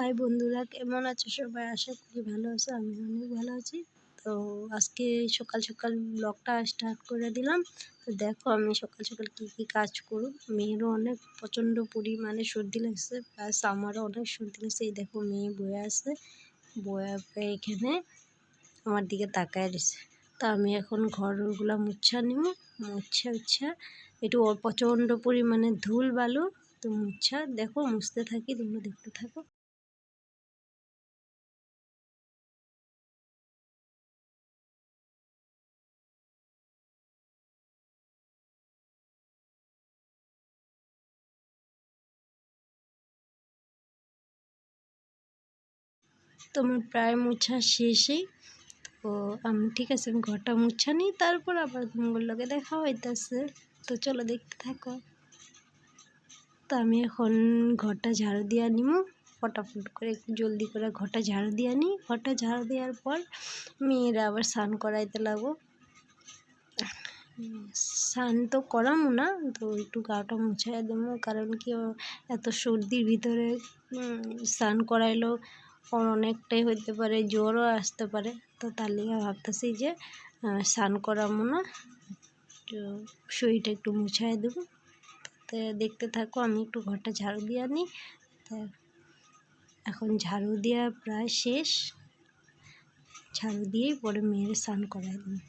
High বন্ধুরা, কেমন আছো সবাই? আশা করি ভালো আছো। আমি অনেক ভালো আছি। তো আজকে সকাল সকাল ব্লগটা স্টার্ট করে দিলাম। তো দেখো আমি সকাল সকাল কী কাজ করব। মেয়েরও অনেক প্রচণ্ড পরিমাণে সর্দি লাগছে, প্লাস আমারও অনেক সর্দি লাগছে। এই দেখো মেয়ে বয়ে আছে, বয়ে এখানে আমার দিকে তাকায় রয়েছে। তো আমি এখন ঘরগুলো মুছা নিব, মুছা একটু ওর প্রচণ্ড পরিমাণে ধুল বালু। তো দেখো মুছতে থাকি, তোমরা দেখতে থাকো। তোমার প্রায় মোছা শেষই। তো আমি ঠিক আছে, আমি ঘরটা মুছা নিই, তারপর আবার তোমার লগে দেখা হইতেছে। তো চলো দেখতে থাকো। তো আমি এখন ঘরটা ঝাড়ু দিয়ে নিব, ফটাফট করে একটু জলদি করে ঘরটা ঝাড়ু দিয়ে নিই। ঘরটা ঝাড়ু দেওয়ার পর মেয়েরা আবার স্নান করাইতে লাগবো। স্নান তো করামো না, তো একটু গাটা মুছাইয়া দেবো, কারণ কি এত সর্দির ভিতরে স্নান করাইলেও ওর অনেকটাই হইতে পারে, জ্বরও আসতে পারে। তো তার লিগে ভাবতেছি যে স্নান করামো না, শরীরটা একটু মুছাই দেবো। তো দেখতে থাকো, আমি একটু ঘরটা ঝাড়ু দিয়ে নিই। তো এখন ঝাড়ু দেওয়া প্রায় শেষ, ঝাড়ু দিয়েই পরে মেয়ের স্নান করাই দেবো।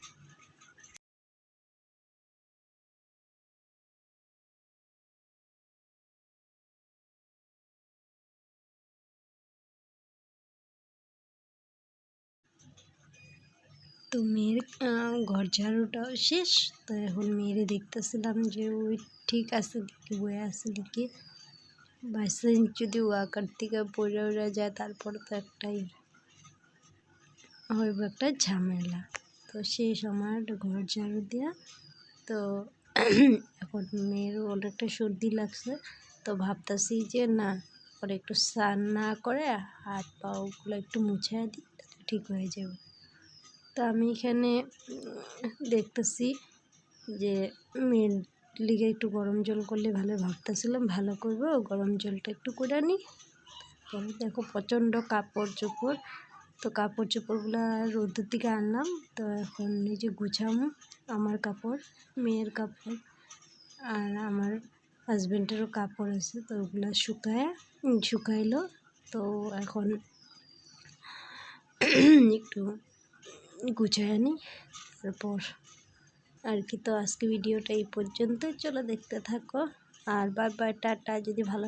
তো মেয়ের ঘর ঝাড়ুটাও শেষ। তো এখন মেয়েরে দেখতেছিলাম যে ওই ঠিক আছে নাকি, বয়ে আছে নাকি। বাইসেন্স যদি ওয়াকার থেকে পড়ে যায়, তারপর তো একটাই হইব, একটা ঝামেলা। তো সেই সময় ঘর ঝাড়ু দেওয়া। তো এখন মেয়েরও অনেকটা সর্দি লাগছে। তো ভাবতেছি যে না, ওরা একটু স্নান না করে হাত পাগুলো একটু মুছিয়ে দিই, ঠিক হয়ে যাবে। তো আমি এখানে দেখতেছি যে মেয়ের লিগে একটু গরম জল করলে ভালো, ভাবতেছিলাম ভালো করবো, গরম জলটা একটু করে নিই। পরে দেখো প্রচণ্ড কাপড় চোপড়, তো কাপড় চোপড়গুলো রোদের দিকে আনলাম। তো এখন এই যে গুছামো আমার কাপড়, মেয়ের কাপড়, আর আমার হাজব্যান্ডেরও কাপড় আছে। তো ওগুলো শুকাইলো। তো এখন একটু গুছায় নিই, তারপর আর কি। তো আজকে ভিডিওটা এই পর্যন্ত, চলো দেখতে থাকো। আর বাই বাই, টাটা। যদি ভালো